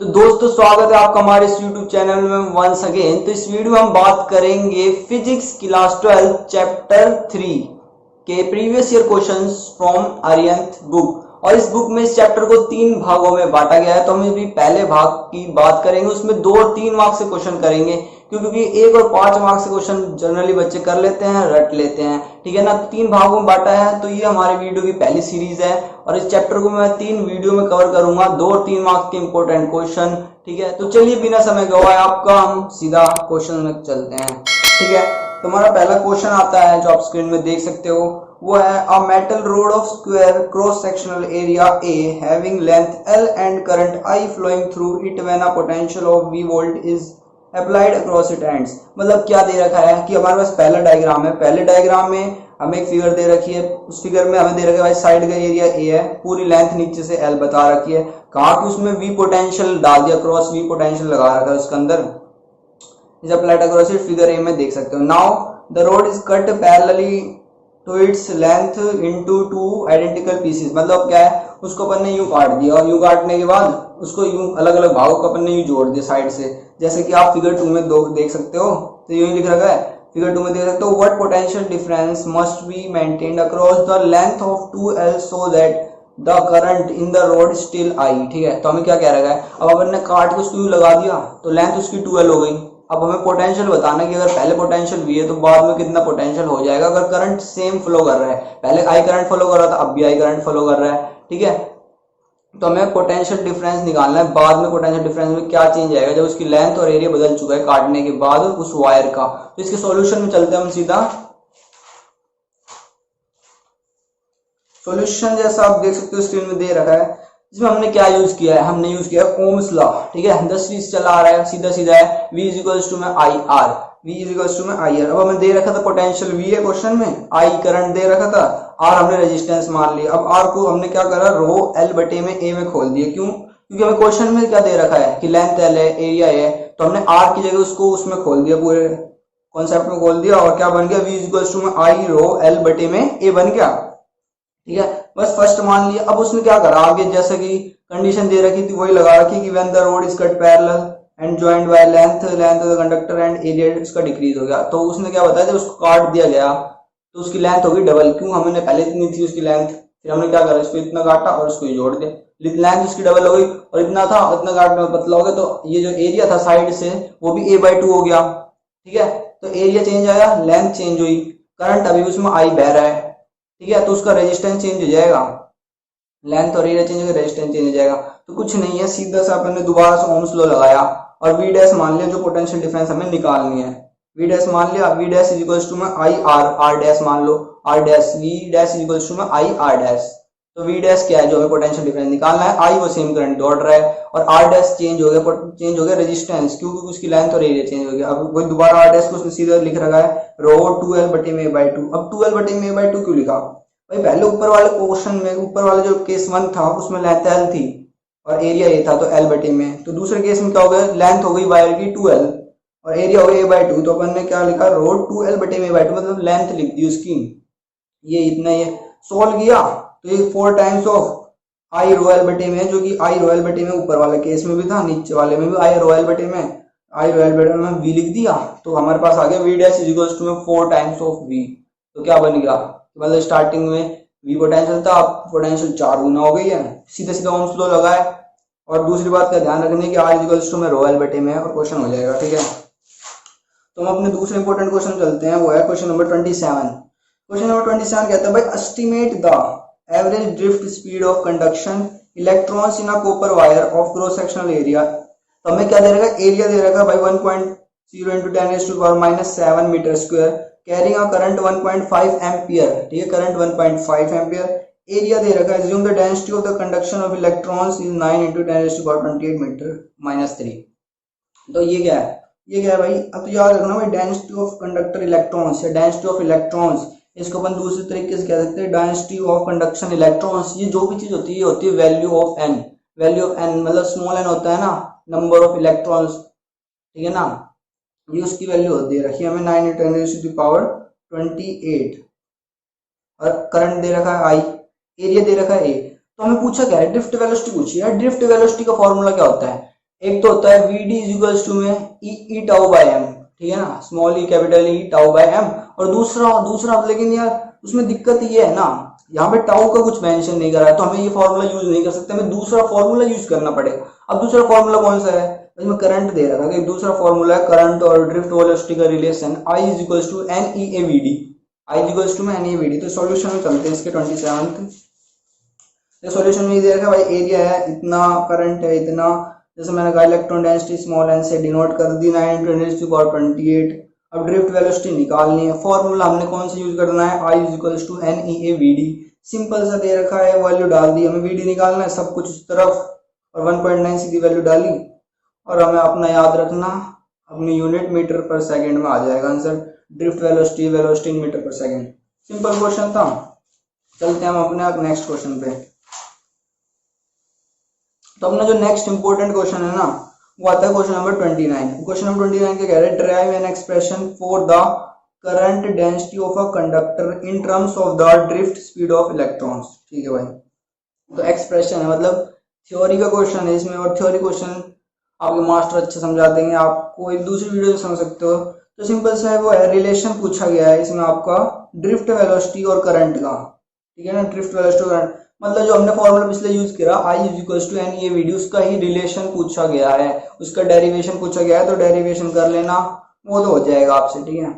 तो दोस्तों स्वागत है आपका हमारे इस YouTube चैनल में वंस अगेन। तो इस वीडियो में हम बात करेंगे फिजिक्स क्लास 12 चैप्टर 3 के previous year questions from Arihant book. और इस बुक में इस चैप्टर को 3 भागों में बांटा गया है। तो हम अभी पहले भाग की बात करेंगे, उसमें 2 और 3 मार्क्स से क्वेश्चन करेंगे, क्योंकि 1 और 5 मार्क्स से क्वेश्चन जनरली बच्चे कर लेते हैं, रट लेते हैं, ठीक है ना। 3 भागों में बांटा है, तो ये हमारे वीडियो की पहली सीरीज है और इस चैप्टर को मैं 3 वीडियो में कवर करूंगा, 2 और 3 मार्क्स के इंपॉर्टेंट क्वेश्चन, ठीक है। तो चलिए बिना समय गवाए आपका हम सीधा क्वेश्चन में चलते हैं, ठीक है। तो हमारा पहला क्वेश्चन आता है जो आप स्क्रीन में देख सकते हो, वो है a metal rod of square cross sectional area A having length L and current I flowing through it when a potential of V volt is applied across it ends. मतलब क्या दे रखा है कि हमारे पास पहला डायग्राम है, पहले डायग्राम में हमें एक फिगर दे रखी है, उस फिगर में हमें दे रखा है भाई साइड का एरिया ए है, पूरी लेंथ नीचे से एल बता रखी है, कहा कि उसमें वी पोटेंशियल डाल दिया, क्रॉस वी पोटेंशियल लगा रखा है उसके अंदर, is applied across it, figure A में देख सकते हो। Now the rod is cut parallelly to its length into 2 identical pieces. मतलब क्या है, उसको अपन ने यूं काट दिया और यूं काटने के बाद उसको यूं अलग अलग भागों को अपन ने यूं जोड़ दिया साइड से, जैसे कि आप फिगर 2 में देख सकते हो। तो यूं लिख रखा है फिगर 2 में देख सकते हो, what potential difference must be maintained across the length of 2L so that the current in the road still I. ठीक है, तो हमें क्या कह रखा है, अब अपन ने काट के उसको यूं लगा दिया तो लेंथ उसकी 2L हो गई। अब हमें पोटेंशियल बताना कि अगर पहले पोटेंशियल V है तो बाद में कितना पोटेंशियल हो जाएगा अगर करंट सेम फ्लो कर रहा है। पहले I करंट फ्लो कर रहा था, अब भी I करंट फ्लो कर रहा है, ठीक है। तो हमें पोटेंशियल डिफरेंस निकालना है, बाद में पोटेंशियल डिफरेंस में क्या चेंज आएगा जब उसकी लेंथ और एरिया बदल चुका है काटने के बाद उस वायर का। तो इसके सॉल्यूशन में चलते हैं हम सीधा। सॉल्यूशन जैसा आप देख सकते हो स्क्रीन में दे रखा है, इसमें हमने क्या यूज किया है, हमने यूज किया है ओम्स लॉ, ठीक है। 10 चला आ रहा है, सीधा सीधा है V इज इक्वल्स टू में I R, V is equals to में आई आर। अब हमें दे रखा था पोटेंशियल V है क्वेश्चन में, I करंट दे रखा था, R हमने रेजिस्टेंस मान लिया। अब R को हमने क्या करा, रो L बटे में A में खोल दिया। क्यों? क्योंकि हमें क्वेश्चन में क्या दे रखा है कि लेंथ L है, एरिया है, तो हमने R की जगह उसको उसमें खोल दिया, पूरे कॉन्सेप्ट में खोल दिया, और क्या बन गया, V इज इक्वल्स टू में आई रो L बटे में A बन गया, ठीक है। बस फर्स्ट मान लिया। अब उसने क्या करा आगे, जैसे कि कंडीशन दे रखी थी वही लगा रखी कि when the rod is cut parallel and joined by length of the conductor and area उसका डिक्रीज हो गया। तो उसने क्या बताया, जब उसको काट दिया गया तो उसकी लेंथ होगी डबल। क्यों? हमने पहले इतनी थी उसकी लेंथ, फिर हमने क्या करा, इसको इतना काटा और इसको जोड़ दिया, लेंथ उसकी डबल हो गई, और इतना था इतना काटना पतला हो गया, तो ये जो एरिया था साइड से वो भी A/2 हो गया, ठीक है। तो एरिया चेंज आया, लेंथ चेंज हुई, करंट अभी उसमें I बह रहा है, ठीक है। तो उसका रेजिस्टेंस चेंज हो जाएगा, लेंथ और एरिया चेंज होगा, रेजिस्टेंस चेंज हो जाएगा। तो कुछ नहीं है, सीधा सा अपन ने दोबारा से ओम्स लॉ लगाया और V डैश मान लिया, जो पोटेंशियल डिफरेंस हमें निकालनी है, V डैश मान लिया, V dash is equals to में आई आर, R डैश मान लो, R dash, V dash is equals to में आई आर डैश। तो V डैश क्या है, जो हमें पोटेंशियल डिफरेंस निकालना है, I वो सेम करंट दौड़ रहा है, और R डैश चेंज हो गया रेजिस्टेंस, क्योंकि उसकी लेंथ और एरिया चेंज हो गया। अब वही दोबारा R डैश को उसने सीधा लिख रखा है रो 2L बटे में A/2। अब 2L बटे में A/2 क्यों लिखा भाई, पहले ऊपर वाले क्वेश्चन में, ऊपर वाले जो केस 1 था उसमें लेंथ L थी और एरिया A था, तो L बटे में। तो दूसरे केस में क्या हो गया, लेंथ हो गई वायर की 2L और एरिया हो गया A/2, तो अपन ने क्या लिखा, रो 2L बटे में A/2, मतलब लेंथ लिख दी उसकी, ये इतना। ये सोल्व किया तो ये 4 times of I rho L बटे में, जो कि आई रो L बटे में ऊपर वाले केस में भी था, नीचे वाले में भी आई रो L बटे में, आई रो L बटे में V लिख दिया। तो हमारे पास आ गया V dash is equals to में 4 टाइम्स ऑफ V। तो क्या बन गया, मतलब स्टार्टिंग में V पोटेंशियल था, अब पोटेंशियल 4 गुना हो गई है, सीधा सीधा ओम्स लॉ लगाए। और दूसरी बात का ध्यान रखने की, R इज इक्वल्स टू में रो L बटे में और क्वेश्चन हो जाएगा, ठीक है। तो हम अपने दूसरे इंपॉर्टेंट क्वेश्चन चलते हैं, वो है क्वेश्चन नंबर 27। क्वेश्चन नंबर 27 कहता है भाई, estimate the average drift speed of conduction electrons in a copper wire of cross sectional area. तो हमें क्या दे रखा है, एरिया दे रखा है भाई 1.0 into 10⁻⁷ metre square, carrying a current 1.5 ampere, ठीक है, करंट 1.5 एम्पियर। एरिया दे रखा है, assume the density of the conduction of electrons is 9 into 10⁻28 metre -3। तो ये क्या है, ये क्या है भाई, अब तो याद रखना भाई, डेंसिटी ऑफ कंडक्टर इलेक्ट्रॉन्स या डेंसिटी ऑफ इलेक्ट्रॉन्स, इसको अपन दूसरे तरीके से कह सकते हैं डेंसिटी ऑफ कंडक्शन इलेक्ट्रॉन्स। ये जो भी चीज होती है ये होती है value of n, value of n मतलब स्मॉल एन होता है ना, नंबर ऑफ इलेक्ट्रॉन्स, ठीक है ना, ये उसकी वैल्यू दे रखी है हमें 9 into 10⁻28, और करंट दे रखा है I, एरिया दे रखा है A। तो हमें पूछा क्या है, ड्रिफ्ट वेलोसिटी पूछी है। ड्रिफ्ट वेलोसिटी का फॉर्मूला क्या होता है, एक तो होता है v d is equals to में ई टाउ बाय एम, ठीक है ना, small e capital E tau by m. और दूसरा लेकिन यार उसमें दिक्कत ये है ना, यहाँ पे टाउ का कुछ मेंशन नहीं करा है, तो हमें ये फॉर्मूला यूज नहीं कर सकते, हमें दूसरा फॉर्मूला यूज करना पड़ेगा। अब दूसरा फॉर्मूला कौन सा है, इसमें करंट दे रखा है कि दूसरा फॉर्मूला है करंट और ड्रिफ्ट वेलोसिटी का relation, I is equals to n e A v d, I is equals to में एन ई वी डी। तो सॉल्यूशन में चलते हैं इसके 27th सॉल्यूशन में दे रखा है भाई, एरिया है इतना, करंट है इतना, जैसे मैंने कहा इलेक्ट्रॉन डेंसिटी स्मॉल एन से डिनोट कर दी 9 × 10⁻28। अब ड्रिफ्ट वेलोसिटी निकालनी है, फॉर्मूला हमने कौन सा यूज करना है, I is equals to n e A v d, simple सा दे रखा है, वैल्यू डाल दी, हमें वी डी निकालना है, सब कुछ उस तरफ, और 1.9 सीधी वैल्यू डाली, और हमें अपना याद रखना अपनी यूनिट मीटर पर सेकंड में आ जाएगा answer, drift velocity velocity metre पर सेकंड। सिंपल क्वेश्चन था। चलते हैं हम अपने नेक्स्ट क्वेश्चन पे। तो अपना जो नेक्स्ट इंपॉर्टेंट क्वेश्चन है ना, वो आता है क्वेश्चन नंबर 29। क्वेश्चन नंबर 29 क्या कह रहा है, drive an expression for the current density of a conductor in terms of the drift speed of electrons. ठीक है भाई, तो एक्सप्रेशन है मतलब थ्योरी का क्वेश्चन है इसमें, और थ्योरी क्वेश्चन आपके मास्टर अच्छे समझा देंगे, आपको एक दूसरी वीडियो में समझ सकते हो। तो सिंपल सा है, वो है रिलेशन पूछा गया है इसमें आपका ड्रिफ्ट वेलोसिटी और करंट का, ठीक है ना, ड्रिफ्ट वेलोसिटी और करंट, मतलब जो हमने फॉर्मूला पिछले यूज किया I is equals to n e A v d, उसका ही रिलेशन पूछा गया है, उसका डेरिवेशन पूछा गया है, तो डेरिवेशन कर लेना, वो तो हो जाएगा आपसे, ठीक है।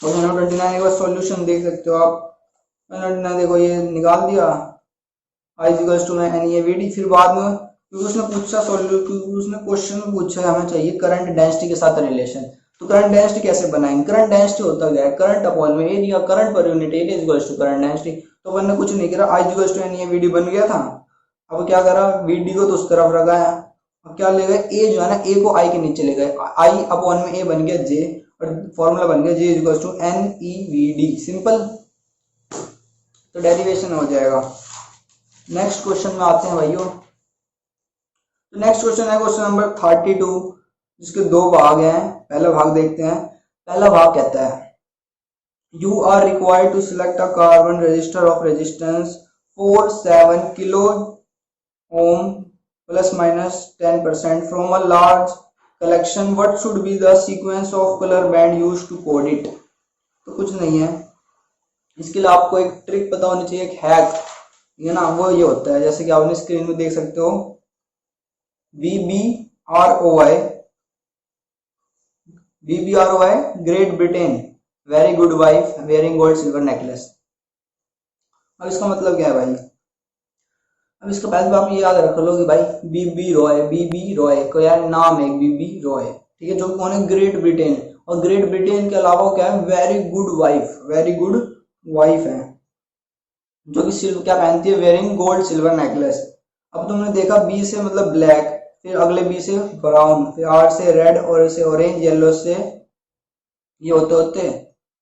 क्वेश्चन नंबर 29 के बाद सॉल्यूशन देख सकते हो आप, मैंने देखो ये निकाल दिया, I is equals to n e A v d, फिर बाद में क्योंकि उसने पूछा उसने क्वेश्चन में पूछा है हमें चाहिए करंट डेंसिटी के साथ रिलेशन, तो करंट डेंसिटी कैसे बनाएंगे, करंट डेंसिटी होता क्या है, करंट अपॉन में एरिया, करंट पर unit area is equals to current density. तो मैंने कुछ नहीं करा, I is equals to n e A v d बन गया था। अब क्या करा, वी डी को तो उस तरफ रखा है, अब क्या ले गए, ए जो है ना, ए को आई के नीचे ले गए, आई अपॉन में ए बन गया जे, और फॉर्मूला बन गया J is equals to n e v d, simple, तो डेरिवेशन हो जाएगा। नेक्स्ट क्वेश्चन में आते हैं भाइयों। तो नेक्स्ट क्वेश्चन है क्वेश्चन नंबर 32, जिसके दो भाग हैं। पहला भाग देखते हैं। पहला भाग कहता है you are required to select a carbon resistor of resistance 47 kilo ohm plus minus 10% from a large collection, what should be the sequence of colour band used to code it. तो कुछ नहीं है, इसके लिए आपको एक ट्रिक पता होनी चाहिए, एक हैक, ये ना, वो ये होता है, जैसे कि आपने स्क्रीन में देख सकते हो, VBROY great Britain very good wife wearing gold silver necklace. अब इसका मतलब क्या है भाई, अब इसका पहले आप ये याद रख लो कि भाई बीबी रॉय को यार नाम है बीबी रॉय, ठीक है, जो कौन है, ग्रेट ब्रिटेन, और ग्रेट ब्रिटेन के अलावा क्या है, वेरी गुड वाइफ है, जो कि सिल्वर क्या पहनती है, वेयरिंग गोल्ड सिल्वर नेकलेस। अब तुमने देखा बी से मतलब ब्लैक, फिर अगले बी से ब्राउन, फिर आर से रेड, और से ऑरेंज, येलो से ये होते,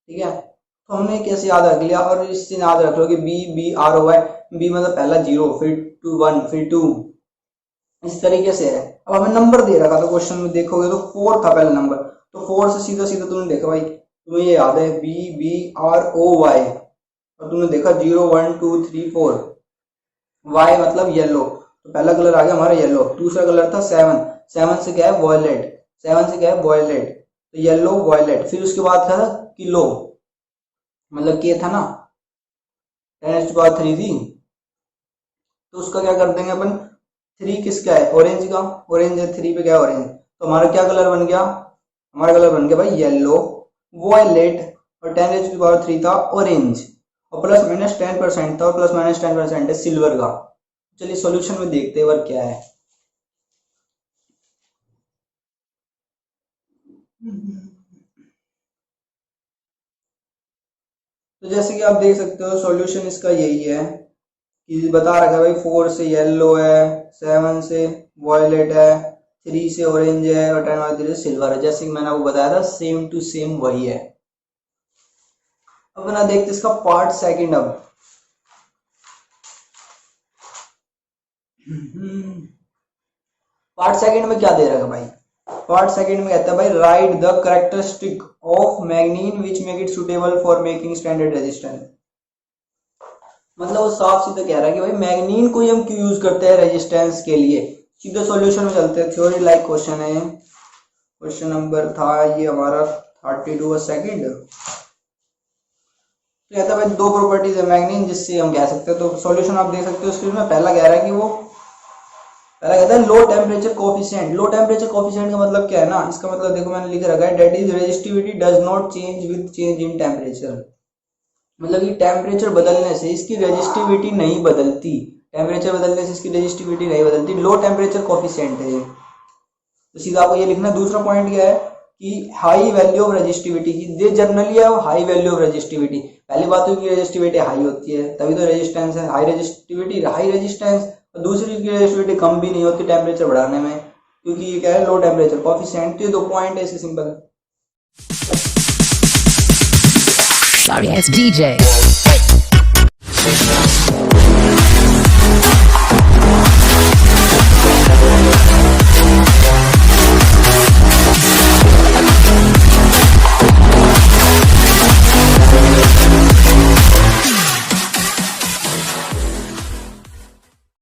ठीक है। तो हमने कैसे याद रख लिया, और इससे याद रख लो कि BBROY, बी मतलब पहला 0, फिर 2 1, फिर 2, इस तरीके से है। अब हमें नंबर दे रखा था क्वेश्चन में, देखोगे तो 4 था पहला नंबर, तो 4 से सीधा सीधा तुमने देखा भाई, तुम्हें ये याद है BBROY, और तुमने देखा 0 1 2 3 4, वाई मतलब येलो, तो पहला कलर आ गया हमारा येलो, दूसरा कलर था 7 से क्या है, वॉयलेट, तो येलो वॉयलेट, फिर उसके बाद था किलो, मतलब के था ना, 10⁻³ थी, तो उसका क्या कर देंगे अपन, 3 किसका है, ऑरेंज का, ऑरेंज है 3 पे क्या है, ऑरेंज, तो हमारा क्या कलर बन गया, हमारा कलर बन गया भाई येलो वॉयलेट, और 10⁻³ था ऑरेंज, और प्लस माइनस 10% था, और प्लस माइनस 10% है सिल्वर का। चलिए सॉल्यूशन में देखते हैं क्या है। तो जैसे कि आप देख सकते हो सॉल्यूशन इसका यही है कि बता रखा है भाई, 4 से येलो है, 7 से वॉयलेट है, 3 से ऑरेंज है, और 10 से सिल्वर है, जैसे कि मैंने आपको बताया था, सेम टू सेम वही है। अब ना देखते इसका पार्ट सेकंड। अब पार्ट सेकंड में क्या दे रखा है भाई, पार्ट सेकंड में कहता है भाई right the characteristic of मैग्नीन which make it suitable for making standard resistance. मतलब वो साफ सीधा कह रहा है कि भाई मैग्नीन को हम क्यों यूज करते हैं रेजिस्टेंस के लिए, सीधे सॉल्यूशन में चलते हैं। थ्योरी लाइक क्वेश्चन है, क्वेश्चन नंबर था ये हमारा 32 सेकंड। तो कहता है भाई दो प्रॉपर्टीज है मैग्नीन जिससे हम कह सकते हैं, तो सॉल्यूशन आप देख सकते हो स्क्रीन में। पहला कह रहा है कि वो पहला कहता है low temperature coefficient. Low temperature coefficient का मतलब क्या है ना, इसका मतलब देखो मैंने लिख रखा है, that is resistivity does not change with change in temperature. मतलब कि टेम्परेचर बदलने से इसकी रेजिस्टिविटी नहीं बदलती, टेम्परेचर बदलने से इसकी रेजिस्टिविटी नहीं बदलती, लो टेम्परेचर कोफिशिएंट है ये। तो सीधा आपको ये लिखना। दूसरा पॉइंट क्या है कि हाई वैल्यू ऑफ रेजिस्टिविटी की, दे जनरली है हाई वैल्यू ऑफ रेजिस्टिविटी। पहली बात तो की रेजिस्टिविटी हाई होती है तभी तो रेजिस्टेंस है, हाई रेजिस्टिविटी हाई रेजिस्टेंस। दूसरी की रेजिस्टिविटी कम भी नहीं होती टेम्परेचर बढ़ाने में, क्योंकि ये क्या है लो टेम्परेचर कोफिशिएंट। ये दो पॉइंट है, इससे सिंपल है। Sorry ass DJ.